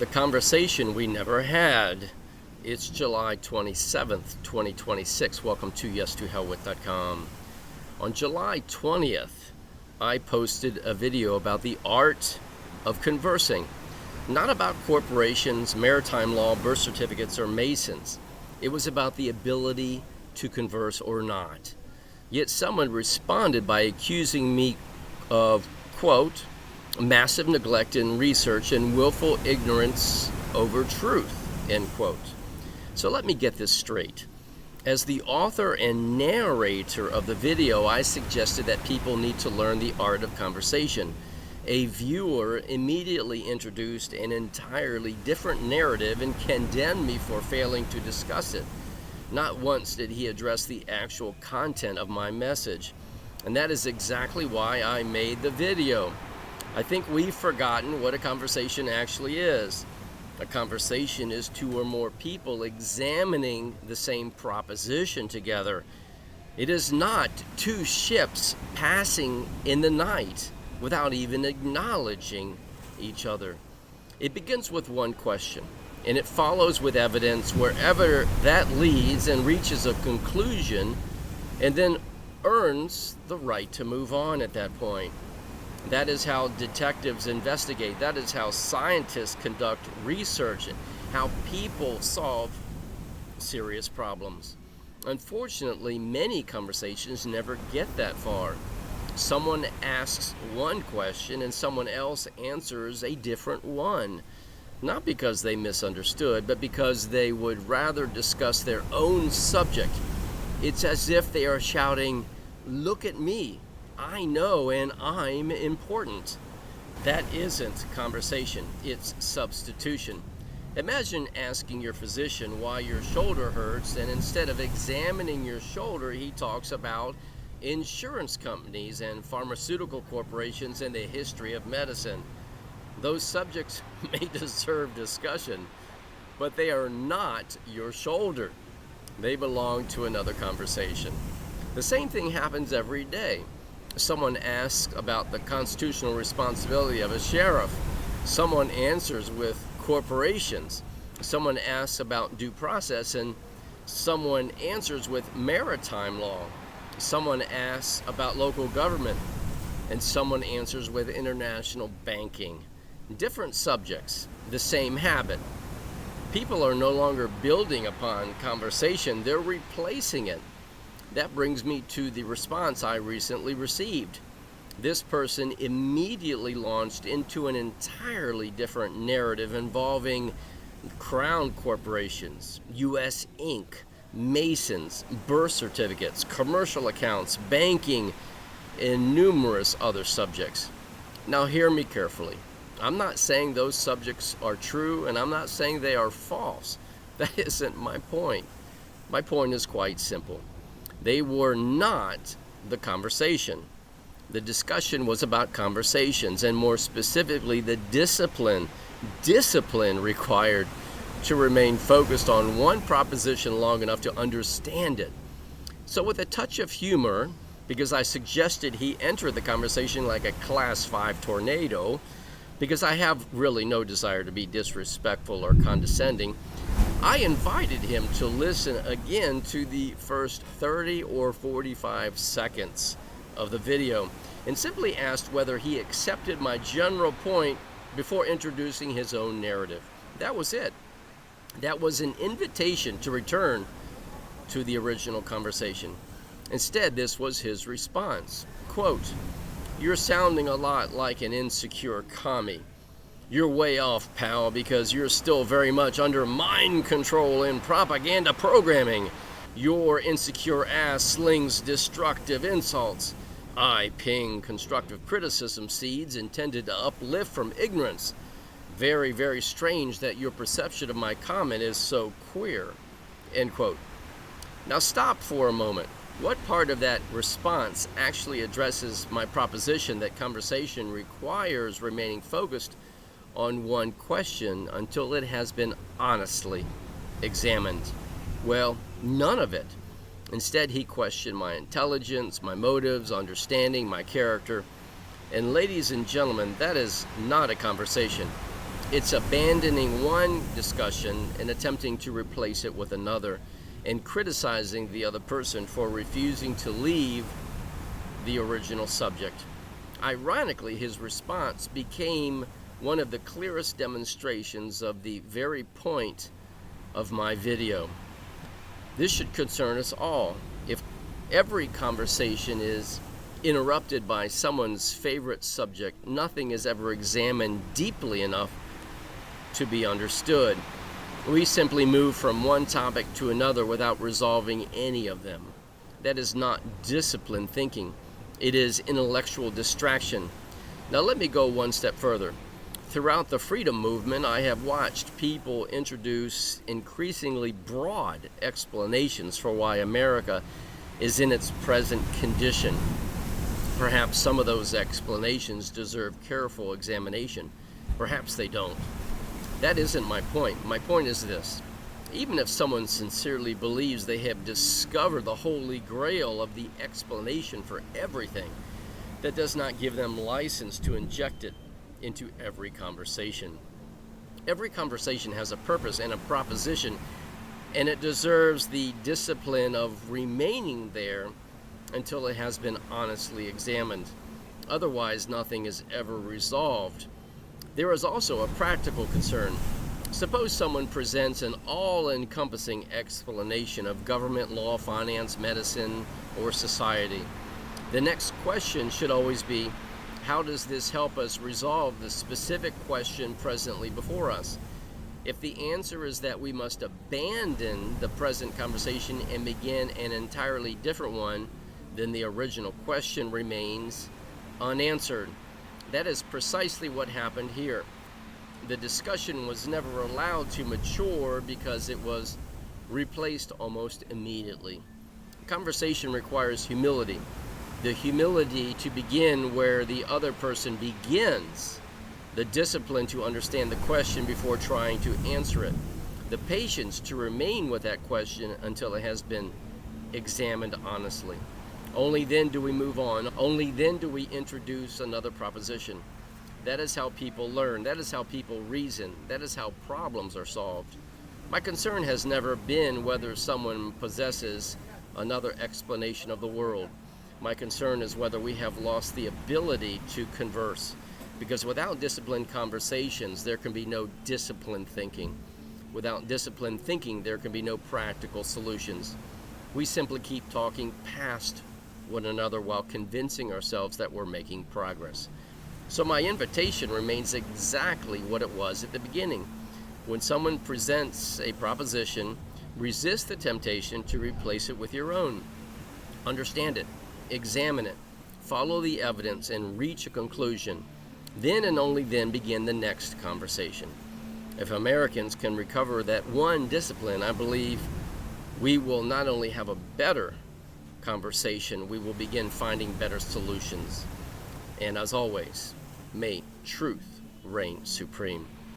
The conversation we never had. It's July 27th, 2026. Welcome to yes2hellwith.com. On July 20th, I posted a video about the art of conversing. Not about corporations, maritime law, birth certificates, or masons. It was about the ability to converse or not. Yet someone responded by accusing me of, quote, massive neglect in research and willful ignorance over truth, end quote. So let me get this straight. As the author and narrator of the video, I suggested that people need to learn the art of conversation. A viewer immediately introduced an entirely different narrative and condemned me for failing to discuss it. Not once did he address the actual content of my message. And that is exactly why I made the video. I think we've forgotten what a conversation actually is. A conversation is two or more people examining the same proposition together. It is not two ships passing in the night without even acknowledging each other. It begins with one question, and it follows with evidence wherever that leads and reaches a conclusion, and then earns the right to move on at that point. That is how detectives investigate. That is how scientists conduct research and how people solve serious problems. Unfortunately, many conversations never get that far. Someone asks one question and someone else answers a different one. Not because they misunderstood, but because they would rather discuss their own subject. It's as if they are shouting, "Look at me. I know and I'm important." That isn't conversation, it's substitution. Imagine asking your physician why your shoulder hurts, and instead of examining your shoulder, he talks about insurance companies and pharmaceutical corporations and the history of medicine. Those subjects may deserve discussion, but they are not your shoulder. They belong to another conversation. The same thing happens every day. Someone asks about the constitutional responsibility of a sheriff. Someone answers with corporations. Someone asks about due process, and someone answers with maritime law. Someone asks about local government, and someone answers with international banking. Different subjects, the same habit. People are no longer building upon conversation, they're replacing it. That brings me to the response I recently received. This person immediately launched into an entirely different narrative involving crown corporations, U.S. Inc., Masons, birth certificates, commercial accounts, banking, and numerous other subjects. Now hear me carefully. I'm not saying those subjects are true, and I'm not saying they are false. That isn't my point. My point is quite simple. They were not the conversation. The discussion was about conversations, and more specifically, the discipline required to remain focused on one proposition long enough to understand it. So with a touch of humor, because I suggested he enter the conversation like a Class 5 tornado, because I have really no desire to be disrespectful or condescending, I invited him to listen again to the first 30 or 45 seconds of the video and simply asked whether he accepted my general point before introducing his own narrative. That was it. That was an invitation to return to the original conversation. Instead, this was his response. Quote, "You're sounding a lot like an insecure commie. You're way off, pal, because you're still very much under mind control and propaganda programming. Your insecure ass slings destructive insults. I ping constructive criticism seeds intended to uplift from ignorance. Very, very strange that your perception of my comment is so queer." End quote. Now stop for a moment. What part of that response actually addresses my proposition that conversation requires remaining focused on one question until it has been honestly examined? Well, none of it. Instead, he questioned my intelligence, my motives, understanding, my character. And ladies and gentlemen, that is not a conversation. It's abandoning one discussion and attempting to replace it with another, and criticizing the other person for refusing to leave the original subject. Ironically, his response became one of the clearest demonstrations of the very point of my video. This should concern us all. If every conversation is interrupted by someone's favorite subject, nothing is ever examined deeply enough to be understood. We simply move from one topic to another without resolving any of them. That is not disciplined thinking. It is intellectual distraction. Now let me go one step further. Throughout the freedom movement, I have watched people introduce increasingly broad explanations for why America is in its present condition. Perhaps some of those explanations deserve careful examination. Perhaps they don't. That isn't my point. My point is this. Even if someone sincerely believes they have discovered the holy grail of the explanation for everything, that does not give them license to inject it into every conversation. Every conversation has a purpose and a proposition, and it deserves the discipline of remaining there until it has been honestly examined. Otherwise, nothing is ever resolved. There is also a practical concern. Suppose someone presents an all-encompassing explanation of government, law, finance, medicine, or society. The next question should always be, how does this help us resolve the specific question presently before us? If the answer is that we must abandon the present conversation and begin an entirely different one, then the original question remains unanswered. That is precisely what happened here. The discussion was never allowed to mature because it was replaced almost immediately. Conversation requires humility. The humility to begin where the other person begins. The discipline to understand the question before trying to answer it. The patience to remain with that question until it has been examined honestly. Only then do we move on. Only then do we introduce another proposition. That is how people learn. That is how people reason. That is how problems are solved. My concern has never been whether someone possesses another explanation of the world. My concern is whether we have lost the ability to converse. Because without disciplined conversations, there can be no disciplined thinking. Without disciplined thinking, there can be no practical solutions. We simply keep talking past one another while convincing ourselves that we're making progress. So my invitation remains exactly what it was at the beginning. When someone presents a proposition, resist the temptation to replace it with your own. Understand it, examine it, follow the evidence, and reach a conclusion. Then and only then begin the next conversation. If Americans can recover that one discipline, I believe we will not only have a better conversation, we will begin finding better solutions. And as always, may truth reign supreme.